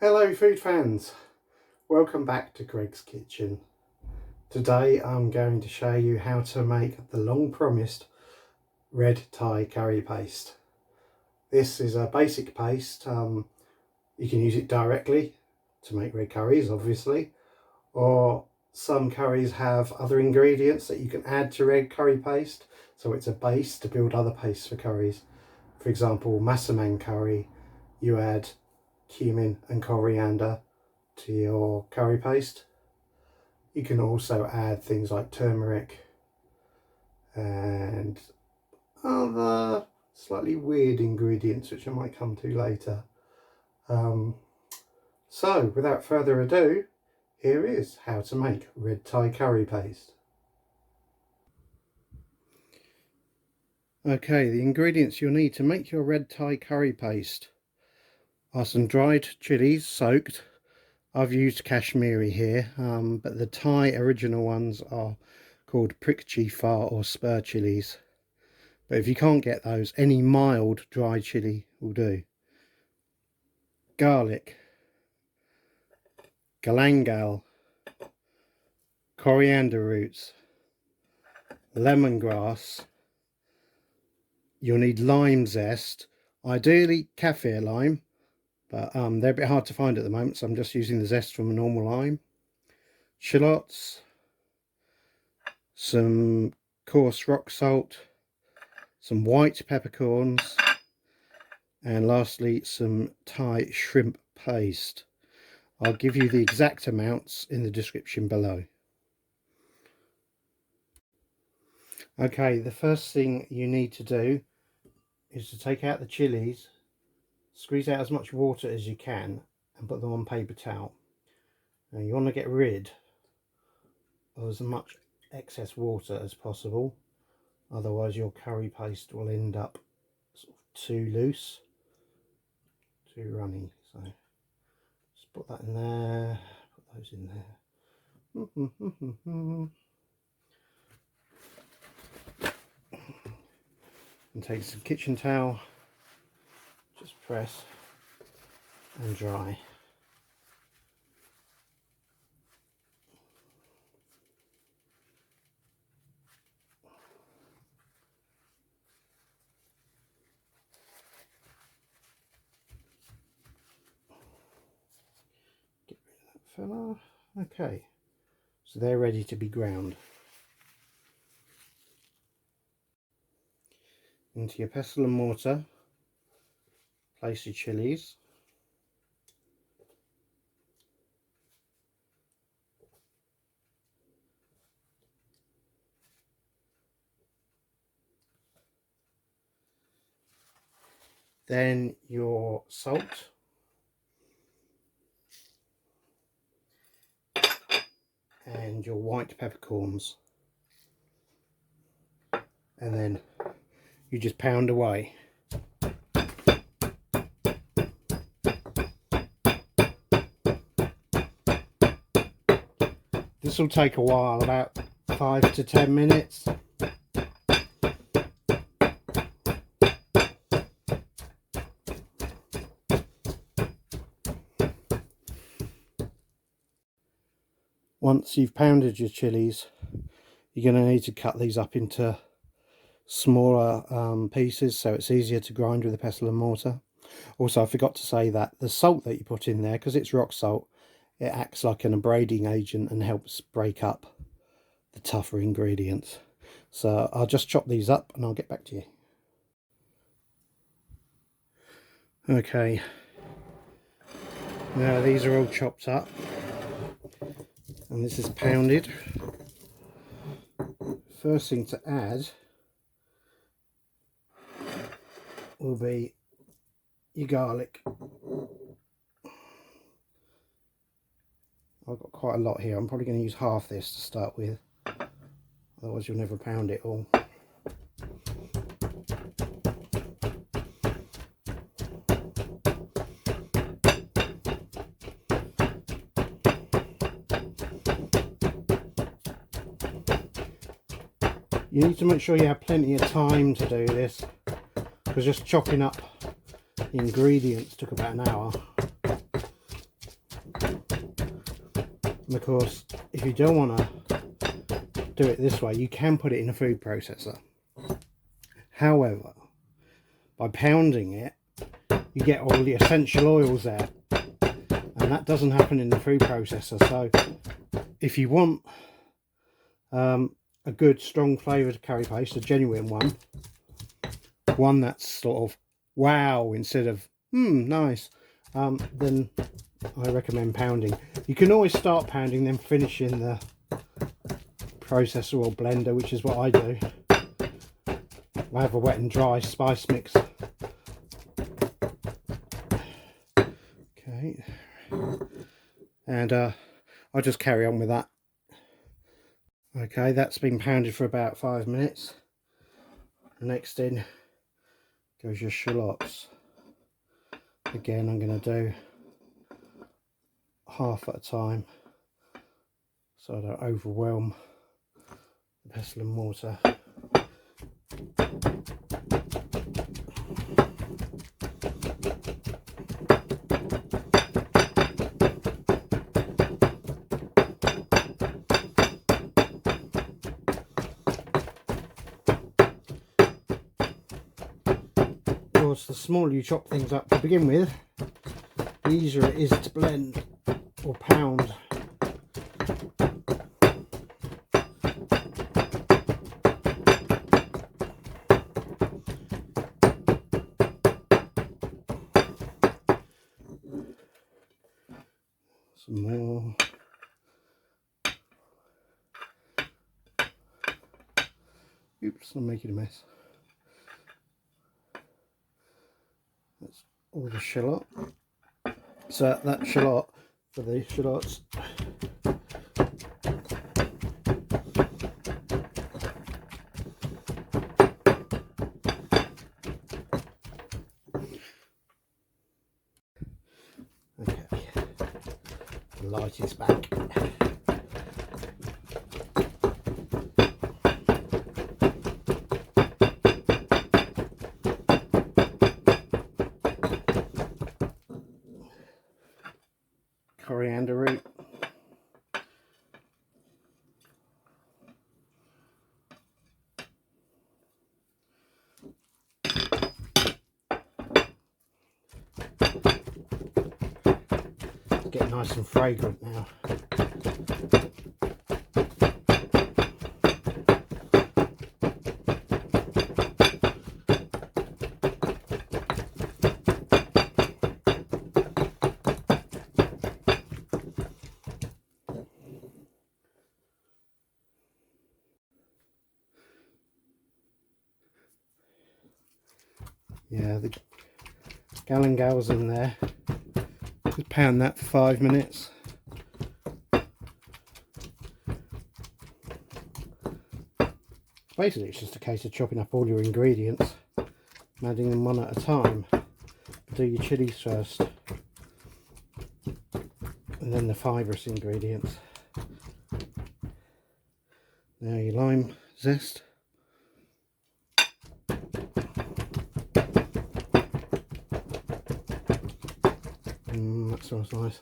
Hello food fans, welcome back to Greg's Kitchen. Today I'm going to show you how to make the long promised red Thai curry paste. This is a basic paste. You can use it directly to make red curries obviously, or some curries have other ingredients that you can add to red curry paste, so it's a base to build other pastes for curries. For example, massaman curry, you add cumin and coriander to your curry paste. You can also add things like turmeric and other slightly weird ingredients which I might come to later. So without further ado, here is how to make red Thai curry paste. Okay, the ingredients you'll need to make your red Thai curry paste are some dried chillies soaked. I've used Kashmiri here, but the Thai original ones are called prick far or spur chilies. But if you can't get those, any mild dried chili will do. Garlic, galangal, coriander roots, lemongrass. You'll need lime zest, ideally kaffir lime, but they're a bit hard to find at the moment, so I'm just using the zest from a normal lime. Shallots, some coarse rock salt, some white peppercorns, and lastly some Thai shrimp paste. I'll give you the exact amounts in the description below. Okay, the first thing you need to do is to take out the chilies, squeeze out as much water as you can and put them on paper towel. Now you want to get rid of as much excess water as possible, otherwise your curry paste will end up sort of too loose, too runny. So just put that in there, put those in there. And take some kitchen towel, just press and dry. Get rid of that fella. Okay, so they're ready to be ground. Into your pestle and mortar, place your chilies. Then your salt. And your white peppercorns. And then you just pound away. This will take a while, about 5 to 10 minutes. Once you've pounded your chilies, you're going to need to cut these up into smaller pieces so it's easier to grind with the pestle and mortar. Also, I forgot to say that the salt that you put in there, because it's rock salt, it acts like an abrading agent and helps break up the tougher ingredients. So I'll just chop these up and I'll get back to you. Okay, now these are all chopped up and this is pounded. First thing to add will be your garlic. I've got quite a lot here. I'm probably going to use half this to start with, otherwise you'll never pound it all. You need to make sure you have plenty of time to do this, because just chopping up the ingredients took about an hour. And of course, if you don't want to do it this way, you can put it in a food processor. However, by pounding it, you get all the essential oils out, and that doesn't happen in the food processor. So if you want a good strong flavoured curry paste, a genuine one that's sort of wow instead of nice, then I recommend pounding. You can always start pounding, then finish in the processor or blender, which is what I do. I have a wet and dry spice mix. Okay, and I'll just carry on with that. Okay, that's been pounded for about 5 minutes. Next in goes your shallots. Again, I'm going to do half at a time so I don't overwhelm the pestle and mortar. Of course, the smaller you chop things up to begin with, the easier it is to blend or pound. Some more. Oops, I'm making a mess. That's all the shallot. So that shallot for the shallots. Okay, the light is back. Coriander root. It's getting nice and fragrant now. Yeah, the galangal's in there. Just pound that for 5 minutes. Basically, it's just a case of chopping up all your ingredients and adding them one at a time. Do your chillies first, and then the fibrous ingredients. Now your lime zest. That smells nice.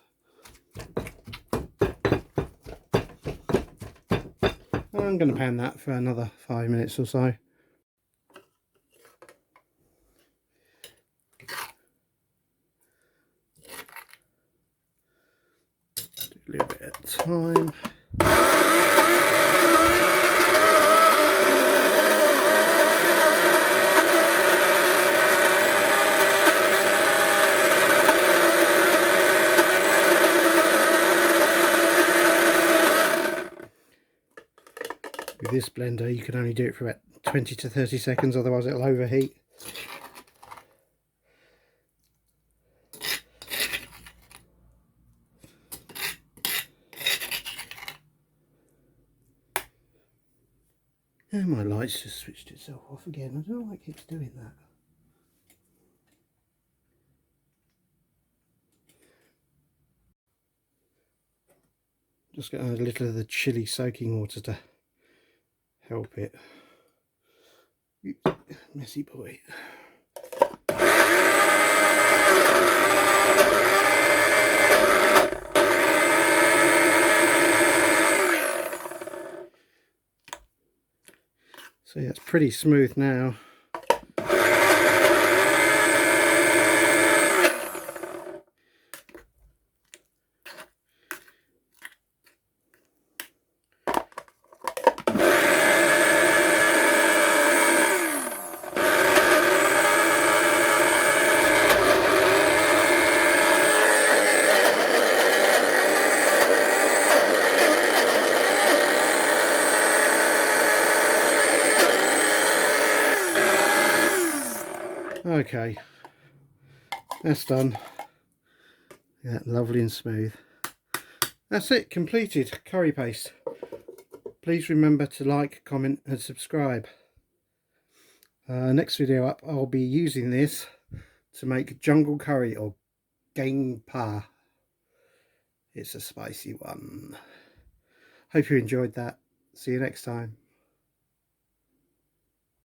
I'm going to pan that for another 5 minutes or so. Do a little bit at a time. With this blender you can only do it for about 20 to 30 seconds, otherwise it'll overheat. And my light's just switched itself off again. I don't know why it keeps doing that. Just got a little of the chilli soaking water to help it. Messy boy. See, it's pretty smooth now. Okay, that's done. Yeah, lovely and smooth. That's it, completed curry paste. Please remember to like, comment and subscribe. Next video up, I'll be using this to make jungle curry or gapi. It's a spicy one. Hope you enjoyed that. See you next time.